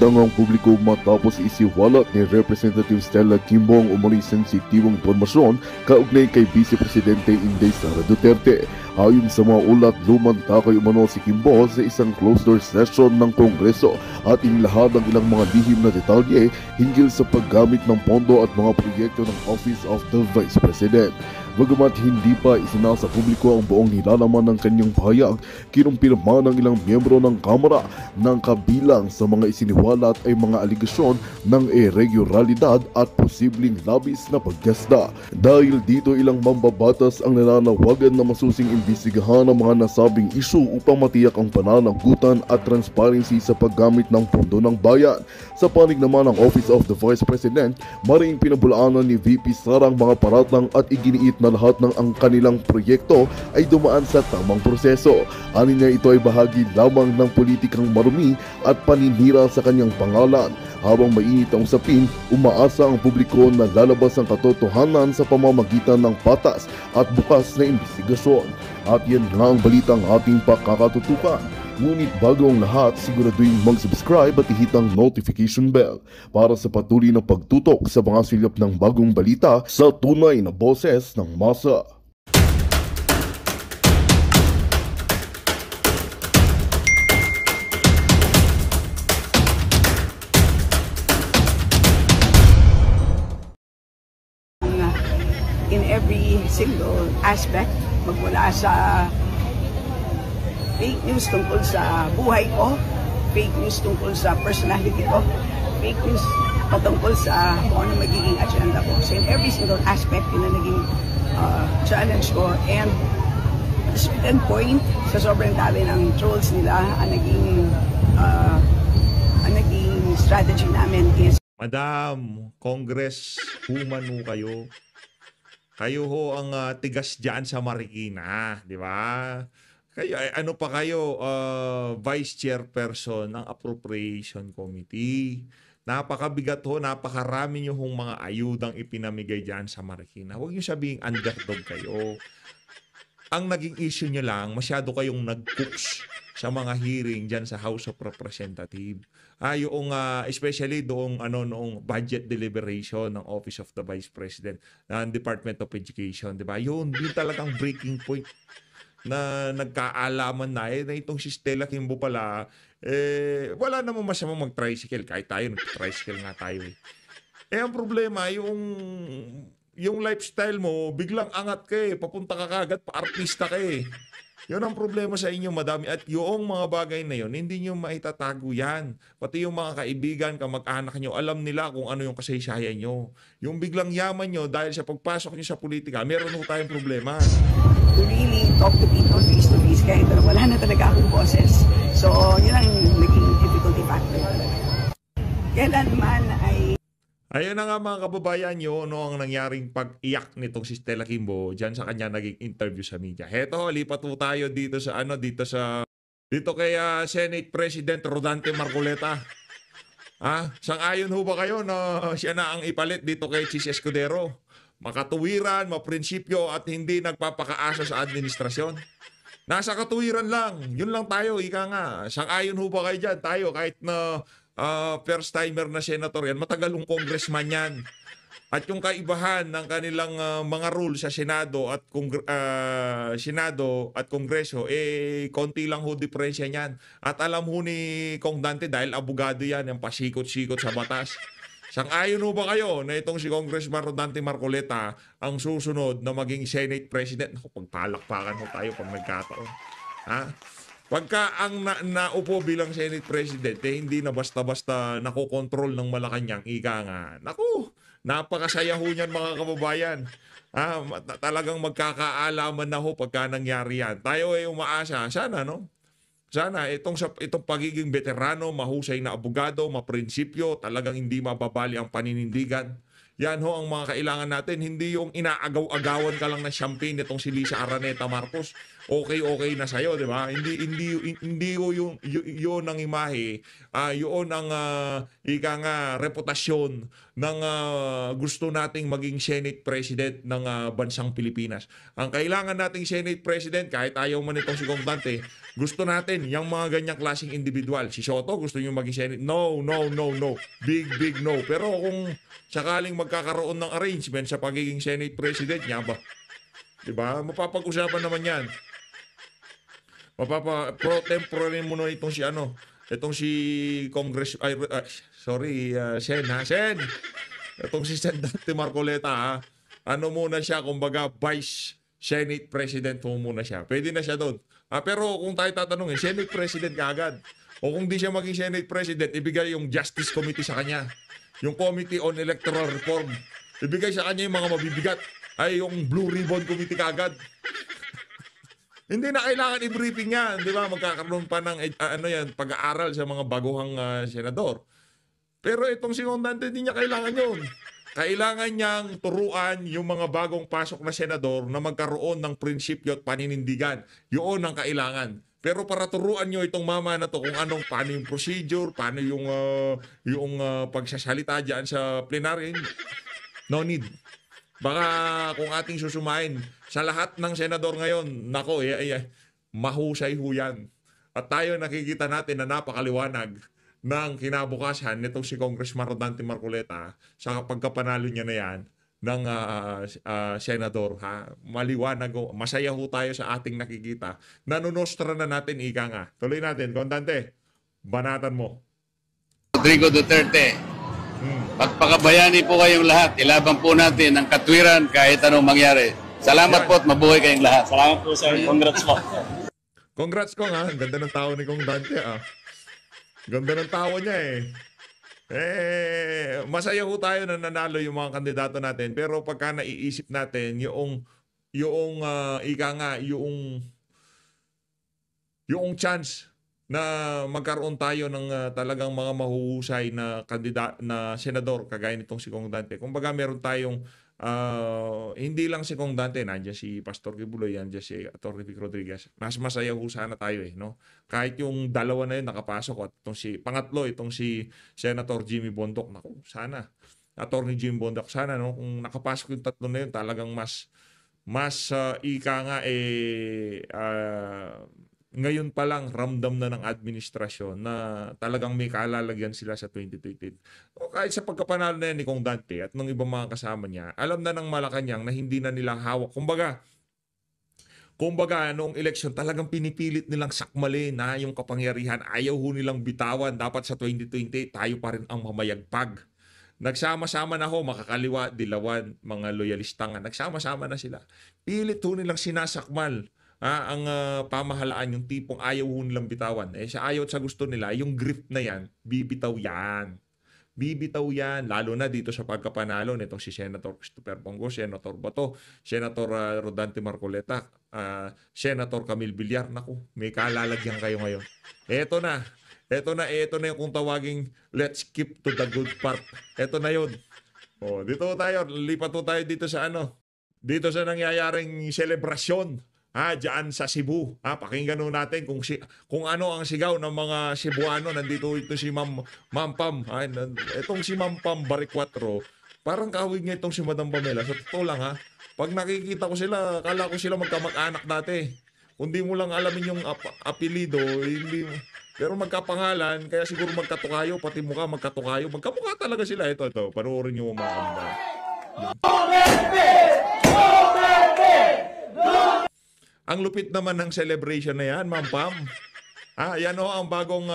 Tangang publiko matapos isiwalat ni Representative Stella Kimbong umano'y sensitibong impormasyon kaugnay kay Vice Presidente Inday Sara Duterte. Ayon sa mga ulat, lumantakay umano si Kimbo sa isang closed-door session ng Kongreso at inilahad ang ilang mga lihim na detalye hinggil sa paggamit ng pondo at mga proyekto ng Office of the Vice President. Bagamat hindi pa isinasa publiko ang buong nilalaman ng kanyang pahayag, kinumpirma ng ilang miyembro ng Kamara ng kabilang sa mga isiniwalat ay mga aligasyon ng irregularidad at posibleng labis na paggasta. Dahil dito ilang mambabatas ang nananawagan na masusing imbestigahan ang mga nasabing isyu upang matiyak ang pananagutan at transparency sa paggamit ng pondo ng bayan. Sa panig naman ng Office of the Vice President, maring pinabulaanan ni VP Sara ang mga paratang at iginiit na lahat ng ang kanilang proyekto ay dumaan sa tamang proseso. Ani niya ito ay bahagi lamang ng politikang marumi at paninira sa kanyang pangalan. Habang mainit ang usapin, umaasa ang publiko na lalabas ang katotohanan sa pamamagitan ng patas at bukas na imbestigasyon. At yan nga ang balitang ating pakakatutukan. Ngunit bago ang lahat, siguraduhin mag-subscribe at ihit ang notification bell para sa patuloy na pagtutok sa mga silip ng bagong balita sa tunay na boses ng masa. In every single aspect, magmula sa fake news tungkol sa buhay ko, fake news tungkol sa personality ko, fake news patungkol sa kung ano magiging agenda ko. So in every single aspect, yun na naging challenge ko. And to certain point, sa sobrang dami ng trolls nila, ang naging strategy namin is Madam, Congress woman ho kayo. Kayo ho ang tigas dyan sa Marikina, di ba? Kayo, ano pa kayo, Vice Chairperson ng Appropriation Committee. Napakabigat ho, napakarami nyo hong mga ayudang ipinamigay dyan sa Marikina. Huwag nyo sabihing underdog kayo. Ang naging issue nyo lang, masyado kayong nag-cooks sa mga hearing dyan sa House of Representatives. Yung especially noong budget deliberation ng Office of the Vice President ng Department of Education, 'di ba? Yun talagang breaking point na nagkaalaman na itong si Stella Kimbo pala wala namang masamang mag-tricycle kahit tayo nag-tricycle nga tayo. Ang problema yung lifestyle mo, biglang angat ka papunta ka kagad, pa-artista ka Yun ang problema sa inyo, madami. At yung mga bagay na yun, hindi nyo maitatago yan. Pati yung mga kaibigan, kamag-anak nyo, alam nila kung ano yung kasaysayan nyo. Yung biglang yaman nyo, dahil sa pagpasok nyo sa politika, meron ho tayong problema. To really talk to people face to face, kahit wala na talaga akong boses. So, yun ang naging difficulty factor talaga. Kailanman ay Ayun na nga mga kababayan nyo, ang nangyaring pag-iyak nitong si Stella Kimbo dyan sa kanya naging interview sa media. Heto, lipat po tayo dito kay Senate President Rodante Marcoleta. Sang-ayon ho ba kayo na siya na ang ipalit dito kay Chis Escudero? Makatuwiran, maprinsipyo at hindi nagpapakaasa sa administrasyon. Nasa katuwiran lang. Yun lang tayo, ika nga. Sang-ayon ho ba kayo dyan? Tayo kahit na first timer na senator yan, matagalong congressman yan. At yung kaibahan ng kanilang mga rules sa Senado at Kongreso, konti lang ho diferensya niyan. At alam ho ni Kong Dante dahil abogado yan, yung pasikot-sikot sa batas. Sang-ayon ho ba kayo na itong si Congressman Rodante Marcoleta ang susunod na maging Senate President? Naku, pagpalakpakan ho tayo pag nagkataon. Pagka ang naupo bilang Senate President, hindi na basta-basta nakokontrol ng Malacanang, ika nga. Naku, napakasaya ho niyan mga kababayan. Talagang magkakaalaman na ho pagka nangyari yan. Tayo ay umaasa. Sana, no? Sana itong pagiging veterano, mahusay na abogado, maprinsipyo, talagang hindi mababali ang paninindigan. Yan ho ang mga kailangan natin. Hindi yung inaagaw-agawan ka lang ng champagne itong si Lisa Araneta Marcos. okay na sa'yo, di ba? Hindi yun ang imahe, yun ang ika nga reputasyon ng gusto nating maging Senate President ng bansang Pilipinas. Ang kailangan nating Senate President, kahit ayaw man itong si Kong Dante, gusto natin yung mga ganyang klaseng individual. Si Soto, gusto nyo maging Senate? No. Big no. Pero kung sakaling magkakaroon ng arrangement sa pagiging Senate President niya ba, diba? Mapapag-usapan naman yan. Pro tempore mo na itong si Congress, Sen. Itong si Sen Dante Marcoleta, ha? Ano muna siya, kumbaga, Vice Senate President mo muna siya. Pwede na siya doon. Pero kung tayo tatanungin, Senate President ka agad. O kung di siya maging Senate President, ibigay yung Justice Committee sa kanya. Yung Committee on Electoral Reform. Ibigay sa kanya yung mga mabibigat. Ay, yung Blue Ribbon Committee kagad. Hindi na kailangan i-briefing yan. Di ba? Magkakaroon pa ng pag-aaral sa mga baguhang senador. Pero itong si Kong Dante, hindi niya kailangan yun. Kailangan niyang turuan yung mga bagong pasok na senador na magkaroon ng prinsipyo at paninindigan. Yun ang kailangan. Pero para turuan nyo itong mama na to kung paano yung procedure, paano yung pagsasalita dyan sa plenary, no need. Baka kung ating susumain sa lahat ng senador ngayon, nako, mahusay ho yan. At tayo nakikita natin na napakaliwanag ng kinabukasan nitong si Congressman Rodante Marcoleta sa pagkapanalo niya na yan ng senador. Maliwanag ho, masaya ho tayo sa ating nakikita. Nanunostra na natin, ika nga. Tuloy natin, Kondante, banatan mo. Rodrigo Duterte. Pagpakabayani po kayong lahat. Ilaban po natin ang katwiran kahit anong mangyari. Salamat po at mabuhay kayong lahat. Salamat po, sir. Congrats po. Congrats ko nga. Ganda ng tao ni Kong Dante. Ganda ng tao niya masaya ho tayo na nanalo yung mga kandidato natin. Pero pagka naiisip natin yung chance na magkaroon tayo ng talagang mga mahuhusay na na senador kagaya nitong si Kong Dante. Kumbaga meron tayong hindi lang si Kong Dante, nandiyan si Pastor Kibuloy, nandiyan si Atty. Vic Rodriguez. Mas masaya ho sana tayo no? Kahit yung dalawa na yun nakapasok at pangatlo itong si Senator Jimmy Bondoc. Naku, sana. Atty. Jimmy Bondoc, sana no? Kung nakapasok yung tatlo na yun, talagang mas ika nga ngayon pa lang ramdam na ng administrasyon na talagang may kaalalagyan sila sa 2028. O kahit sa pagkapanalo na yan ni Kong Dante at ng ibang mga kasama niya, alam na ng Malacanang na hindi na nilang hawak. Kumbaga, noong eleksyon talagang pinipilit nilang sakmalin na yung kapangyarihan. Ayaw ho nilang bitawan. Dapat sa 2028 tayo pa rin ang mamayagpag. Nagsama-sama na ho, makakaliwa, dilawan, mga loyalista nga. Nagsama-sama na sila. Pilit ho nilang sinasakmal ang pamahalaan, yung tipong ayaw ho nilang bitawan. Sa ayaw at sa gusto nila, yung grip na yan, bibitaw yan. Bibitaw yan, lalo na dito sa pagkapanalo nitong si Senator Christopher Bongo, Senator Bato, Senator Rodante Marcoleta, Senator Camille Villar. Naku, may kalalagyan kayo ngayon. Ito na yung kung tawaging let's keep to the good part. Ito na yun. Dito tayo, lipat tayo dito sa dito sa nangyayaring selebrasyon. Diyan sa Cebu. Pakinggan natin kung ano ang sigaw ng mga Cebuano. Nandito ito si Ma'am Pam. Itong si Ma'am Pam Baricuatro, parang kahawig niya itong si Madam Pamela. Sa totoo lang pag nakikita ko sila, akala ko sila magkamag-anak dati. Kung di mo lang alamin yung apelido, hindi mo. Pero magkapangalan, kaya siguro magkatukayo, pati mukha magkatukayo. Magkamukha talaga sila. Ito. Panoorin niyo mga kambal. Ang lupit naman ng celebration na yan, Ma'am Pam. Yan ang bagong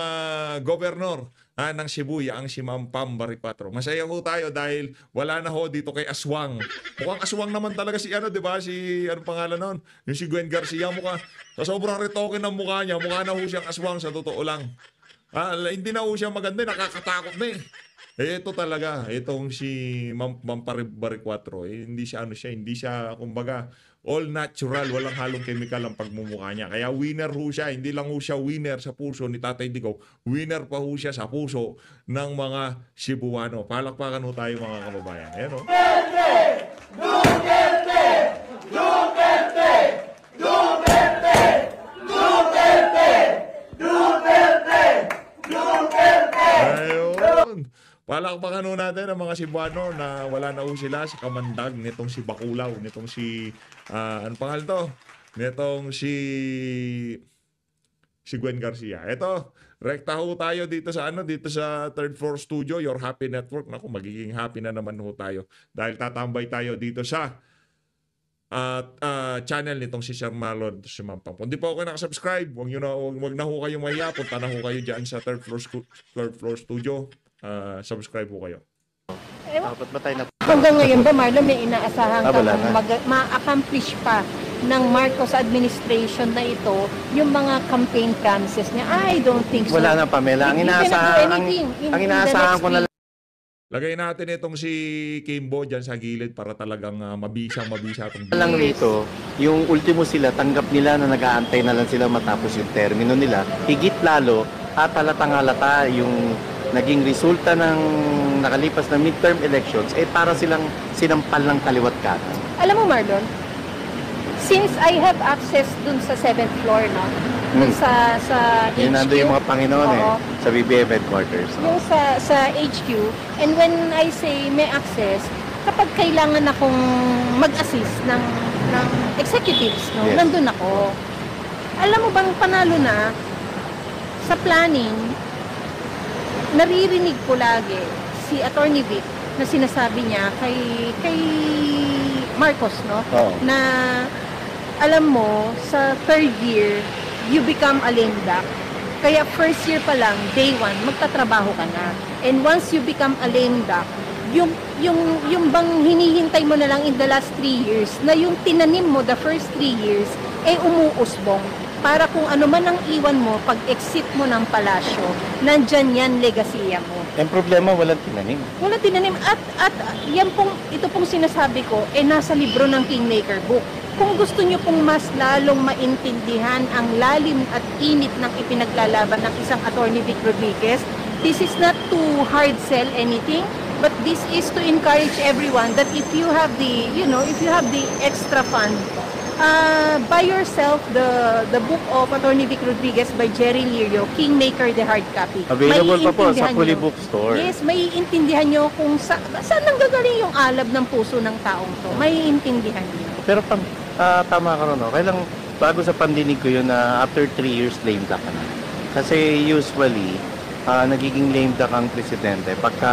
governor ng Cebu, ang si Ma'am Pam Baricuatro. Masaya ho tayo dahil wala na ho dito kay Aswang. Mukhang Aswang naman talaga si di ba? Anong pangalan nun? Yung si Gwen Garcia, sa sobrang retoke ng mukha niya, mukha na ho siyang Aswang sa totoo lang. Hindi na ho siya maganda, nakakatakot na Ito talaga, itong si Ma'am Baricuatro, hindi siya, kumbaga, all natural, walang halong chemical ang pagmumukha niya. Kaya winner ho siya, hindi lang ho siya winner sa puso ni Tatay Digong, winner pa ho siya sa puso ng mga Cebuano. Palakpakan ho tayo mga kababayan. Ayan o. Duterte! Duterte! Duterte! Yun. Palakpakan ho natin ang mga Cebuano na wala na ho sila sa kamandag nitong si Bakulaw, nitong si, ano pangalan to? Nitong si Gwen Garcia. Ito, rekta ho tayo dito sa dito sa third floor studio, Your Happy Network. Naku, magiging happy na naman ho tayo dahil tatambay tayo dito sa channel nitong si Sir Marlon at si Ma'am Pam. Kung di po ako nakasubscribe, wag na ho kayong mahiya. Punta na ho kayo dyan sa third floor studio. Subscribe po kayo. Dapat ba tayo na... Hanggang ngayon ba, Marlon, may inaasahan ka wala na. ma-accomplish pa ng Marcos administration na ito yung mga campaign promises niya? I don't think so. Wala na, Pamela. Ang inaasahan ko na lang. Lagay natin itong si Kimbo dyan sa gilid para talagang mabisa itong Lang rito, yung ultimo sila, tanggap nila na nag-aantay na lang sila matapos yung termino nila. Higit lalo, at halatang-halata yung naging resulta ng nakalipas na midterm elections, para silang sinampal ng kaliwat kanan. Alam mo, Marlon, since I have access dun sa 7th floor, no? Dun sa HQ. Yun nando yung mga Panginoon Oo. sa BBM headquarters. Yung sa HQ. And when I say may access, kapag kailangan akong mag-assist ng executives, no? Yes. Nandun ako. Alam mo bang panalo na sa planning, naririnig ko lagi si Attorney Vic na sinasabi niya kay Marcos, no? Oo. Na alam mo, sa third year, you become a lame duck. Kaya first year pa lang, day one, magtatrabaho ka na. And once you become a lame duck, yung bang hinihintay mo na lang in the last 3 years, na yung tinanim mo the first 3 years, umuusbong. Para kung ano man ang iwan mo, pag exit mo ng palasyo, nandyan yan legasiya mo. Ang problema, walang tinanim. Wala tinanim. At ito pong sinasabi ko, nasa libro ng Kingmaker Book. Kung gusto nyo pong mas lalong maintindihan ang lalim at init ng ipinaglalaban ng isang Attorney Vic Rodriguez, this is not to hard sell anything, but this is to encourage everyone that if you have the extra fund, buy yourself the book of Attorney Vic Rodriguez by Jerry Lirio, Kingmaker, the hard copy. Available pa po sa Maiintindihan Fully nyo. Bookstore. Yes, maiintindihan nyo kung saan nanggagaling yung alab ng puso ng taong to. Maiintindihan nyo. Pero tama ka rin, no? Kailang bago sa pandinig ko yun na after 3 years lame duck ka na. Kasi usually, nagiging lame duck ang presidente pagka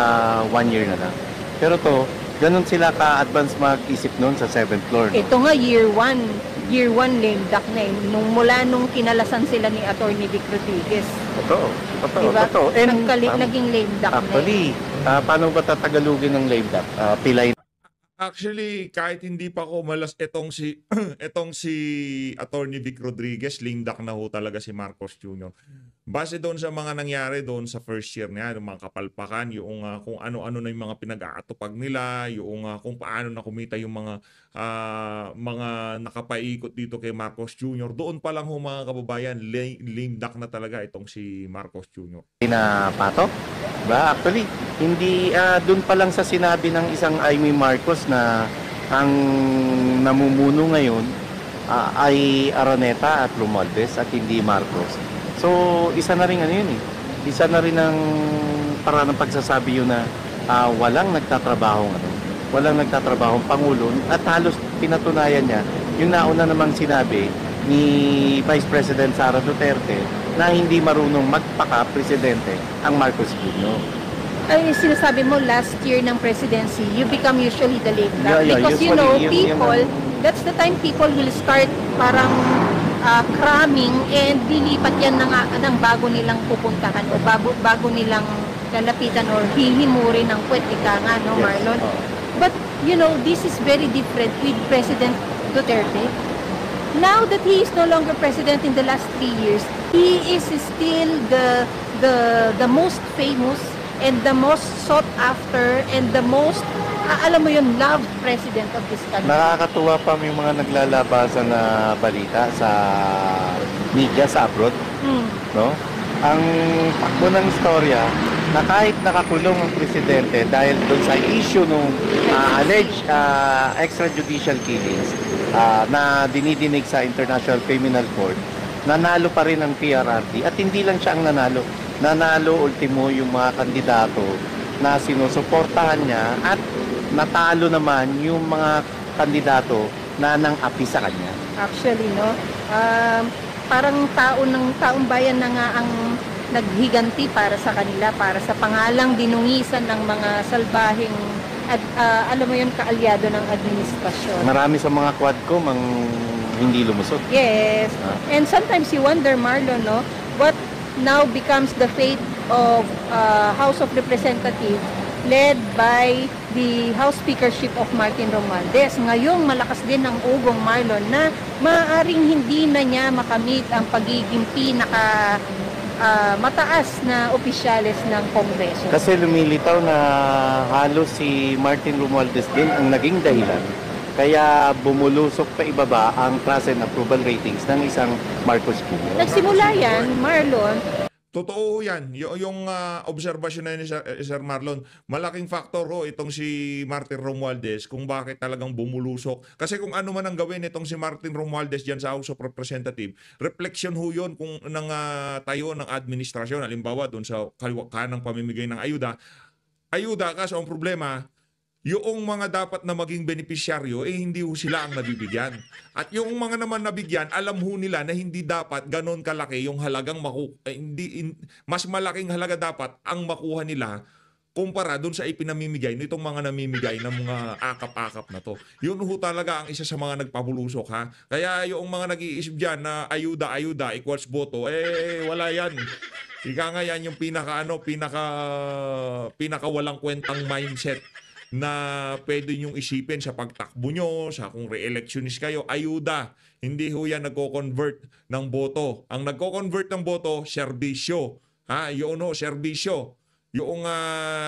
1 year na lang. Pero to, ganun sila ka-advance mag-isip nun sa 7th floor. No? Ito nga, year 1 lame duck na eh. Mula nung kinalasan sila ni Attorney Vic Rodriguez. Totoo. Diba? Totoo. Naging lame duck na eh. Actually, paano ba tatagalugin ng lame duck? Pilay. Actually, kahit hindi pa ko malas itong si Attorney Vic Rodriguez, lame duck na ho talaga si Marcos Jr. Base doon sa mga nangyari doon sa first year niya, yung mga kapalpakan, yung kung ano-ano na yung mga pinag-aatupag nila, yung kung paano na kumita yung mga nakapaikot dito kay Marcos Jr. Doon pa lang ho mga kababayan, lame duck na talaga itong si Marcos Jr. Na patok? Ba, actually, hindi doon pa lang sa sinabi ng isang Amy Marcos na ang namumuno ngayon ay Araneta at Romualdez at hindi Marcos. So, isa na rin yun eh. Isa na rin ang para ng pagsasabi yun na walang nagtatrabahong Pangulo at halos pinatunayan niya yung nauna namang sinabi ni Vice President Sara Duterte na hindi marunong magpaka-presidente ang Marcos Jr. Ay, sinasabi mo last year ng presidency, you become usually the lame duck. Yeah, Because usually, that's the time people will start parang cramming and lilipat yan ng bago nilang pupuntahan o bago nilang lalapitan or hihimurin ng puwet, ika nga, no, Marlon? But, this is very different with President Duterte. Now that he is no longer president in the last 3 years, he is still the most famous and the most sought after and the most alam mo yun, loved president of this country. Nakakatuwa pa yung mga naglalabasan na balita sa media sa abroad, no? Ang takbo ng istorya na kahit nakakulong ang presidente dahil doon sa issue ng alleged extrajudicial killings na dinidinig sa International Criminal Court, nanalo pa rin ang PRRD at hindi lang siya ang nanalo. nanalo ultimo yung mga kandidato na sinusuportahan niya at natalo naman yung mga kandidato na nang-api sa kanya. Actually, no, parang taong bayan na nga ang naghiganti para sa kanila, para sa pangalang dinungisan ng mga salbahing at alam mo yun, kaalyado ng administrasyon. Marami sa mga quadcom ang hindi lumusot. Yes. And sometimes you wonder, Marlon, no, what now becomes the fate of House of Representatives led by the House Speakership of Martin Romualdez. Ngayong malakas din ang ugong, Marlon, na maaaring hindi na niya makamit ang pagiging pinaka mataas na opisyales ng Kongreso. Kasi lumilitaw na halos si Martin Romualdez din ang naging dahilan kaya bumulusok pa ibaba ang trust and approval ratings ng isang Marcos Jr. Nagsimula yan, Marlon. Totoo yan. Yung obserbasyon na ni Sir Marlon, malaking factor itong si Martin Romualdez kung bakit talagang bumulusok. Kasi kung ano man ang gawin itong si Martin Romualdez dyan sa House of Representatives, reflection yun kung ng tayo ng administrasyon. Halimbawa, doon sa kanang pamimigay ng ayuda. Ayuda, kaso ang problema, yung mga dapat na maging benepisyaryo, hindi ho sila ang nabibigyan. At yung mga naman nabigyan, alam ho nila na hindi dapat ganon kalaki yung halagang mas malaking halaga dapat ang makuha nila kumpara doon sa ipinamimigay nitong mga namimigay ng mga akap-akap na to. Yun ho talaga ang isa sa mga nagpabulusok, ha. Kaya yung mga nag-iisip dyan na ayuda equals boto, wala yan. Ika nga yan yung pinaka walang kwentang mindset na pwede nyong isipin sa pagtakbo nyo, sa kung re-electionist kayo, ayuda. Hindi ho yan nagko-convert ng boto. Ang nagko-convert ng boto, serbisyo. Yun ho, serbisyo. Yung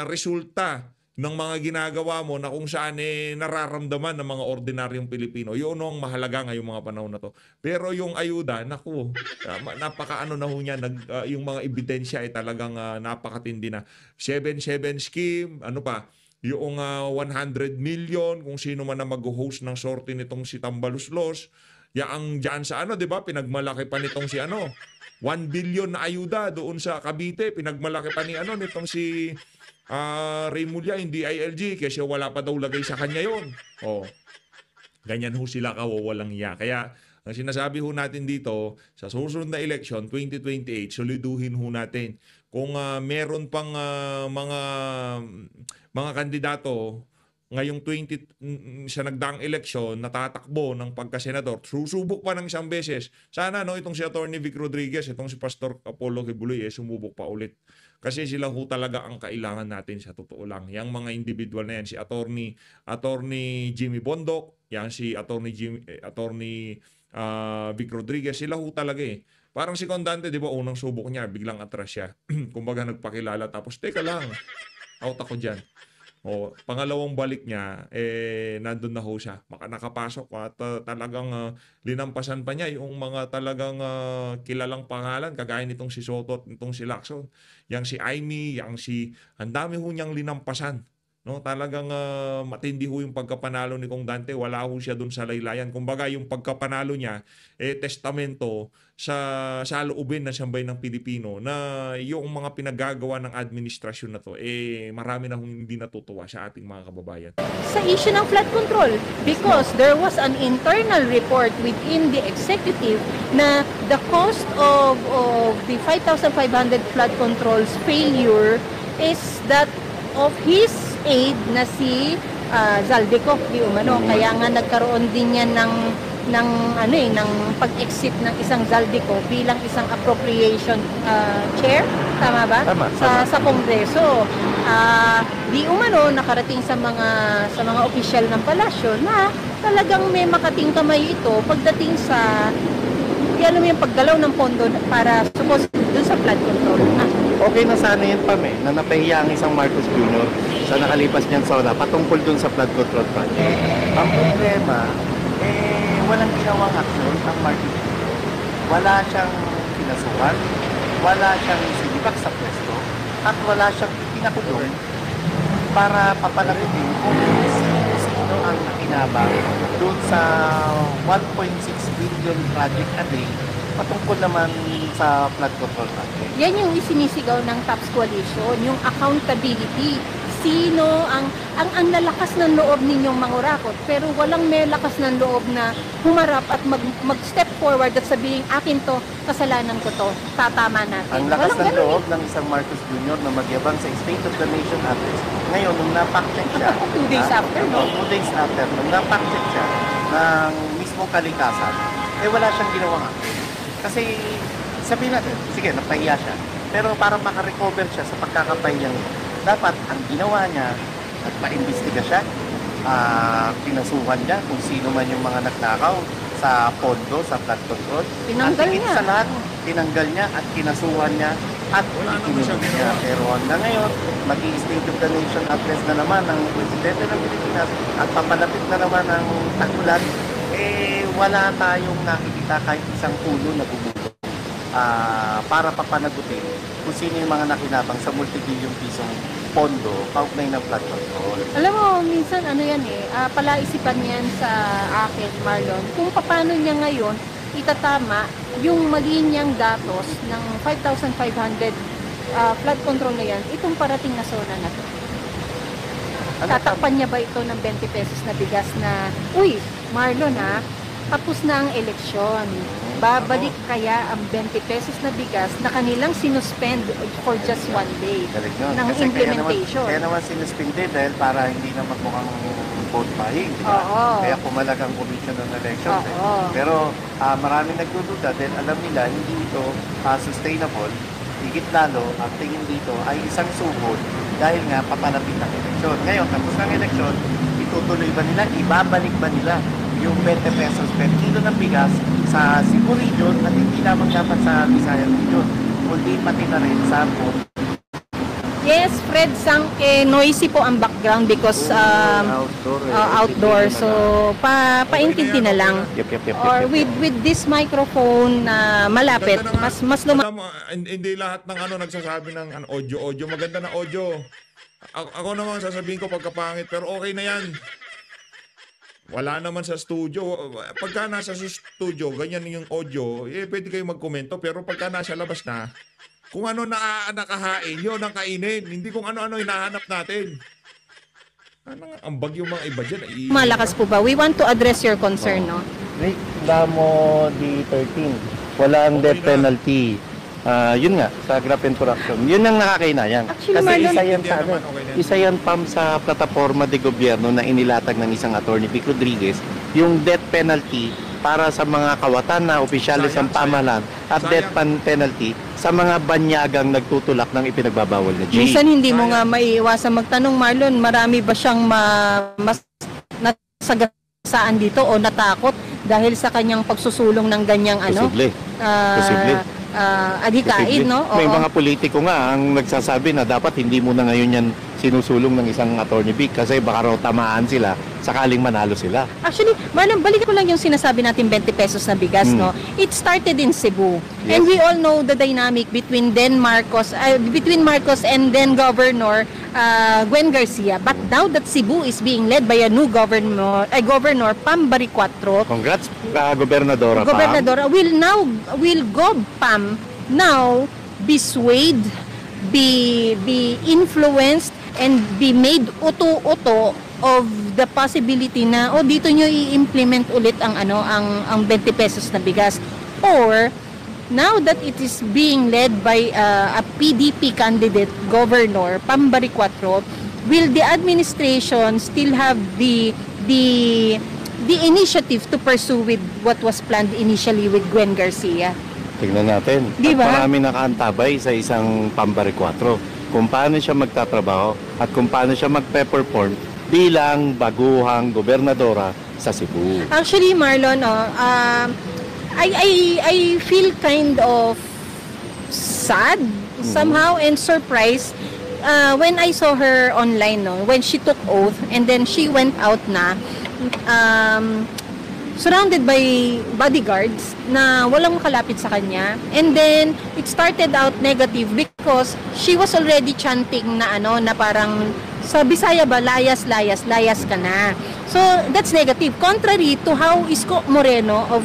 resulta ng mga ginagawa mo na kung saan nararamdaman ng mga ordinaryong Pilipino. Yun ho ang mahalaga ngayong mga panahon na to. Pero yung ayuda, naku, napaka-ano na ho niya, yung mga ebidensya ay talagang napakatindi na. 7-7 scheme, ano pa, yung 100 million, kung sino man na mag-host ng sorte nitong si Tambaluslos, ang dyan sa di ba, pinagmalaki pa nitong si 1 billion na ayuda doon sa Cavite, pinagmalaki pa ni nitong si Ray Mulya, hindi ILG, kasi wala pa daw lagay sa kanya yon. Ganyan ho sila kawawalang iya. Kaya, ang sinasabi ho natin dito, sa susunod na election, 2028, soliduhin ho natin. Kung meron pang mga kandidato ngayong sa nagdaang eleksyon natatakbo ng pagka-senador, susubok pa ng isang beses. Sana itong si Attorney Vic Rodriguez, itong si Pastor Apollo Kibuloy, sumubok pa ulit. Kasi sila ho talaga ang kailangan natin sa totoo lang. Yang mga individual na yan, si Attorney Jimmy Bondok, yan si Attorney Vic Rodriguez, sila ho talaga Parang si Condante, di ba, unang subok niya, biglang atras siya. Kumbaga nagpakilala, tapos, teka lang, out ako dyan. Pangalawang balik niya, nandun na ho siya. Nakapasok at talagang linampasan pa niya yung mga talagang kilalang pangalan, kagaya nitong si Soto at nitong si Lacson. Yang si Aimee, ang dami ho niyang linampasan. No, talagang matindi ho yung pagkapanalo ni Kong Dante. Wala ho siya dun sa laylayan. Kumbaga yung pagkapanalo niya testamento sa loobin ng sambayan ng Pilipino na yung mga pinagagawa ng administrasyon na to marami na hindi natutuwa sa ating mga kababayan. Sa issue ng flood control, because there was an internal report within the executive na the cost of the 5,500 flood control's failure is that of his aid na si Zaldico di umano. Kaya nga nagkaroon din yan ng pag-exit ng isang Zaldico bilang isang appropriation chair, tama ba? Tama. Sa Kongreso. Di umano nakarating sa mga opisyal ng palasyo na talagang may makating kamay ito pagdating sa alam mo yung paggalaw ng pondo para suppose dun sa flood control. Okay na sana yan na napahiya ang isang Marcos Jr. sa nakalipas niyang SONA patungkol dun sa flood control project. Ang problema, walang ginawang aksyon ang Marcos Jr. Wala siyang pinasukan, wala siyang sinibak sa pwesto, at wala siyang ipinakulong para papalagutin kung sino ang nakinabang doon sa 1.6 billion project a day patungkol naman sa flood control natin. Yan yung isinisigaw ng TAPS Coalition, yung accountability. Sino ang lalakas ng loob ninyong mangurakot, pero walang may lakas ng loob na humarap at mag-step forward at sabihin, akin to, kasalanan ko to, tatama natin. Ang lakas Walang ng ganun loob ng isang Marcos Jr. na magyabang sa State of the Nation address. Ngayon, nung napak-check siya, 2 days after, no? 2 days after, nung napak-check siya ng mismong kalikasan, wala siyang ginawang action. Kasi, sabihin natin, sige, napahiya siya. Pero para makarecover siya sa pagkakapahiya niya, dapat ang ginawa niya, nagpa-imbestiga siya, pinasuhan niya kung sino man yung mga nagnakaw sa pondo, sa flood control. Tinanggal At higit niya. sa lahat, tinanggal niya at kinasuhan niya at ikinulong niya. Pero hanggang ngayon, mag-i-State of the Nation address na naman ng Presidente ng Pilipinas at papalapit na naman ang tag-ulan, wala tayong nakikita kahit isang puno na bumuto para papanagutin kung sino yung mga nakinabang sa multi-billion pisong pondo kaugnay ng flood control. Alam mo, minsan palaisipan yan sa akin, Marlon, kung paano niya ngayon itatama yung mali niyang datos ng 5,500 flood control na yan, itong parating na zona na to. Tatakpan niya ba ito ng 20 pesos na bigas na, uy, Marlon tapos na ang eleksyon. Babalik kaya ang 20 pesos na bigas na kanilang sinuspend for just 1 day ng Kasi implementation. Kaya naman sinuspindi dahil para hindi na magmukhang vote buying. Oo. Kaya pumalag ang Commission on Elections. Oo. Pero maraming nagdududa dahil alam nila hindi ito sustainable. Higit lalo, ang tingin dito ay isang sugod dahil nga papalapit ang eleksyon. Ngayon, tapos ng eleksyon, itutuloy ba nila? Ibabalik ba nila yung 20 pesos per kilo ng bigas sa Cebu region at hindi lamang dapat sa Visayas region, kundi pati na rin sa Bot. Yes, Fred Sangke, noisy po ang background because outdoor. So, paintindi na lang. Or with this microphone na malapit, mas Alam mo, hindi lahat ng nagsasabi ng audio. Maganda na audio. Ako naman sasabihin ko pagkapangit, pero okay na yan. Wala naman sa studio. Pagka nasa studio, ganyan yung audio, pwede kayo magkomento. Pero pagka nasa labas na, kung ano nakahain, yun ang kainin. Hindi kung ano-ano hinahanap natin. Ang bagyo mga iba dyan. malakas po ba? We want to address your concern, no? Rick, Damo D13, wala ang death penalty. Yun nga, sa graft and corruption. Yun ang nakakainayang. Actually, Kasi Marlon, isa yan sa plataforma de gobyerno na inilatag ng isang attorney, Vic Rodriguez, yung death penalty para sa mga kawatan na opisyalis ng pamahalaan at death penalty sa mga banyagang nagtutulak ng ipinagbabawal na G. minsan hindi mo nga maiiwasan magtanong, Marlon, marami ba siyang mas nasagasaan dito o natakot dahil sa kanyang pagsusulong ng ganyang Posible. Posible. adhikain, no? May Oo. mga politiko nga ang nagsasabi na dapat hindi muna ngayon yan sinusulong ng isang attorney Vic kasi baka raw tamaan sila sakaling manalo sila. Actually, Marlon, balik ko lang yung sinasabi natin 20 pesos na bigas, no? It started in Cebu. Yes. And we all know the dynamic between Marcos and then Governor Gwen Garcia. But now that Cebu is being led by a new Governor Pam Baricuatro, Congrats, Gobernadora. Gobernadora will Pam now be swayed, be influenced, and be made uto-uto of the possibility na dito nyo i-implement ulit ang 20 pesos na bigas, or now that it is being led by a PDP candidate governor Pam Baricuatro, will the administration still have the initiative to pursue with what was planned initially with Gwen Garcia? Tignan natin. Di ba? At marami nakaantabay sa isang Pam Baricuatro kung paano siya magtatrabaho at kung paano siya magpe-perform bilang baguhang gobernadora sa Cebu. Actually, Marlon, I feel kind of sad somehow and surprised when I saw her online, no, when she took oath and then she went out na surrounded by bodyguards na walang makalapit sa kanya, and then it started out negative because she was already chanting na na parang sa Bisaya ba, layas ka na. So that's negative. Contrary to how Isko Moreno of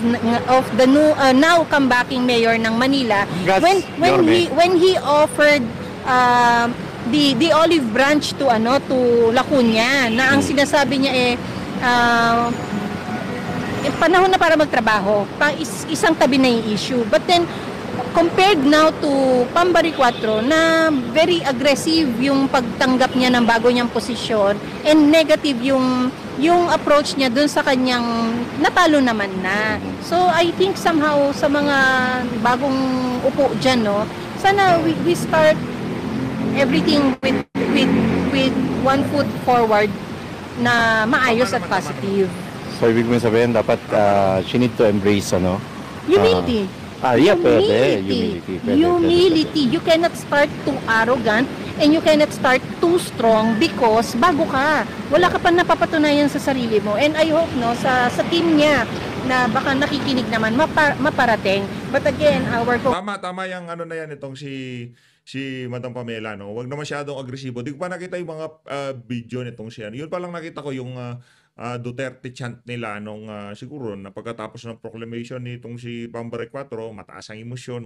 the new now comebacking mayor ng Manila, when he offered the olive branch to La Cunha, na ang sinasabi niya panahon na para magtrabaho, isang tabi na yung issue. But then compared now to Pambari 4 na very aggressive yung pagtanggap niya ng bago niyang posisyon, and negative yung approach niya dun sa kanyang natalo naman na. So I think somehow sa mga bagong upo dyan, sana we start everything with one foot forward na maayos at positive. So, ibig mo sabihin, dapat she need to embrace, Humility. Yeah, pwede. Humility. Humility. You cannot start too arrogant and you cannot start too strong because bago ka. Wala ka pa napapatunayan sa sarili mo. And I hope, sa team niya na baka nakikinig naman, maparating. But again, Tama yung na yan, itong si Madam Pamela, no? Huwag na masyadong agresibo. Di ko pa nakita yung mga video nitong siya. Yun pa lang nakita ko yung Duterte chant nila nung siguro na pagkatapos ng proclamation nitong si Pambari 4, mataas ang emosyon,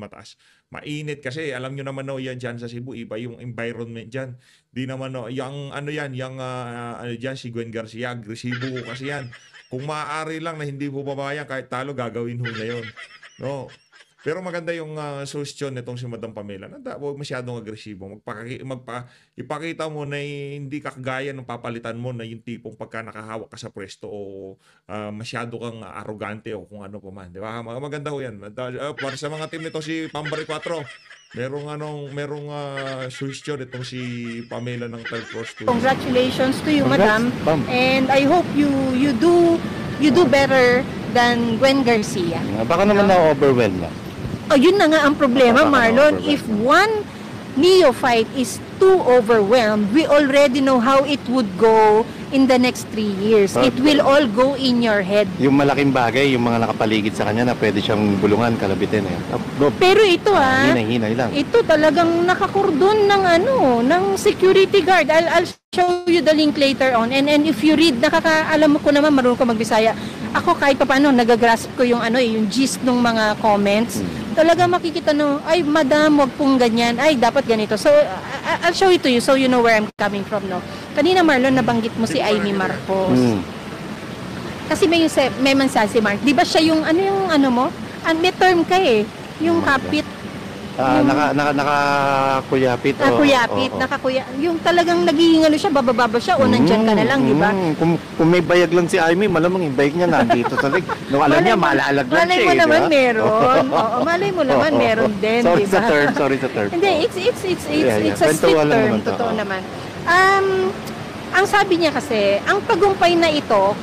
mainit kasi alam nyo naman yan dyan sa Cebu, iba yung environment dyan. Di naman yung dyan si Gwen Garcia, agresibo kasi yan. Kung maaari lang na hindi po babayan, kahit talo gagawin ho na yun. No? Pero maganda yung suggestion nitong si Madam Pamela na huwag masyadong agresibo. Ipakita mo na hindi ka kagaya ng papalitan mo na yung tipong pagka nakahawak ka sa pwesto o masyado kang arrogante o kung ano pa man. Di ba? Maganda ho yan. Para sa mga team nito si Pambari 4, merong suggestion itong si Pamela ng Telcor Studio. Congratulations to you, Madam. And I hope you do better than Gwen Garcia. Baka naman na-overwhelm na. Yun na nga ang problema, Marlon. If one neophyte is too overwhelmed, we already know how it would go in the next 3 years. It will all go in your head. Yung malaking bagay, yung mga nakapaligid sa kanya na pwede siyang bulungan, kalabitin. Pero ito hinay-hinay lang. Ito talagang nakakordon ng security guard. I'll show you the link later on. And if you read, alam mo ko naman, marunong ko magbisaya. Ako kahit pa paano, nagagrasp ko yung yung gist ng mga comments. Talaga makikita ay madam, wag pong ganyan. Ay, dapat ganito. So, I'll show it to you so you know where I'm coming from, no? Kanina, Marlon, nabanggit mo si Amy Marcos. Kasi may mensahe si Mark. Di ba siya yung, mo? May term ka yung kapit. Nakakuyapit. Yung talagang naghihingalo siya, bababa siya, o nandyan ka na lang, di ba? Kung may bayag lang si Amy, malamang yung bayag niya nandito talaga. Nung alam niya, malaalag lang siya. Malay mo naman meron. Oo, malay mo naman meron din, di ba? Sorry sa term. Hindi, it's a strict term, totoo naman. Ang sabi niya kasi, ang tagumpay na ito,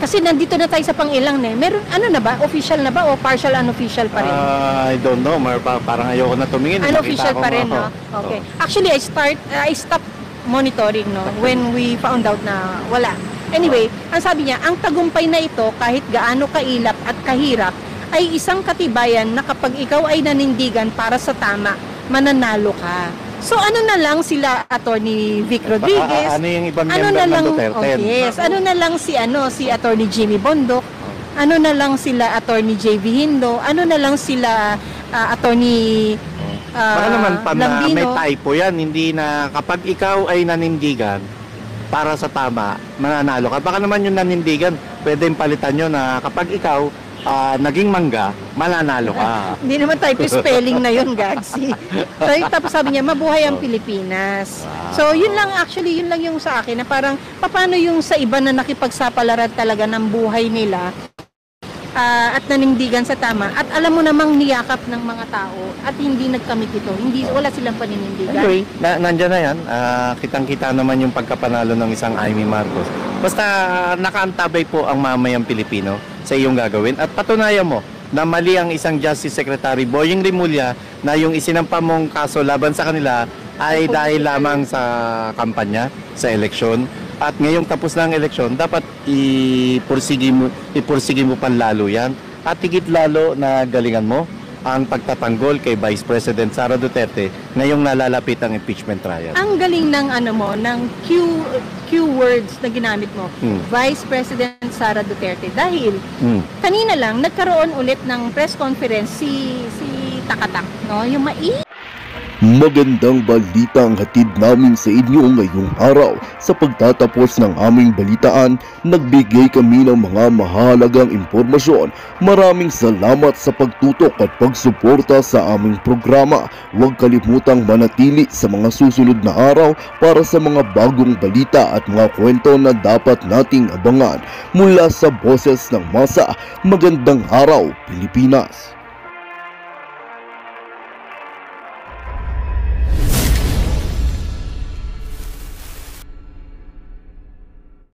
kasi nandito na tayo sa pang-ilang meron, na ba? Official na ba o partial unofficial pa rin? I don't know, parang ayoko na tumingin. Unofficial pa rin, no? Okay. Actually, I stopped monitoring, when we found out na wala. Anyway, ang sabi niya, ang tagumpay na ito, kahit gaano kailap at kahirap, ay isang katibayan na kapag ikaw ay nanindigan para sa tama, mananalo ka. So ano na lang sila Attorney Vic Rodriguez? Ano yung ibang member ng Duterte? Yes, ano na lang si Attorney Jimmy Bondoc? Ano na lang sila Attorney JV Hindo? Ano na lang sila Attorney Baka naman Lambino? May typo yan, hindi na kapag ikaw ay nanindigan para sa tama, mananalo ka. Baka naman yung nanindigan, pwedeng palitan nyo na kapag ikaw naging mangga, mananalo ka. Hindi naman type spelling na yun, Gagsi. Tapos sabi niya, mabuhay ang Pilipinas. So, yun lang yung sa akin, na parang, paano yung sa iba na nakipagsapalaran talaga ng buhay nila, at nanindigan sa tama, at alam mo namang niyakap ng mga tao, at hindi nagkamit ito, wala silang paninindigan. Anyway, nandyan na yan. Kitang-kita naman yung pagkapanalo ng isang Amy Marcos. Basta nakaantabay po ang mamayang Pilipino sa iyong gagawin, at patunayan mo na mali ang isang Justice Secretary Boying Rimulya na yung isinampa mong kaso laban sa kanila ay dahil lamang sa kampanya, sa eleksyon. At ngayong tapos na ang eleksyon, dapat ipursige mo panlalo yan. At higit lalo na galingan mo ang pagtatanggol kay Vice President Sara Duterte ngayong nalalapit ang impeachment trial. Ang galing ng ng keywords na ginamit mo, Vice President Sara Duterte, dahil kanina lang nagkaroon ulit ng press conference si Takatak, no? Yung Magandang balita ang hatid namin sa inyo ngayong araw. Sa pagtatapos ng aming balitaan, nagbigay kami ng mga mahalagang impormasyon. Maraming salamat sa pagtutok at pagsuporta sa aming programa. Huwag kalimutang manatili sa mga susunod na araw para sa mga bagong balita at mga kwento na dapat nating abangan. Mula sa Boses ng Masa, magandang araw, Pilipinas!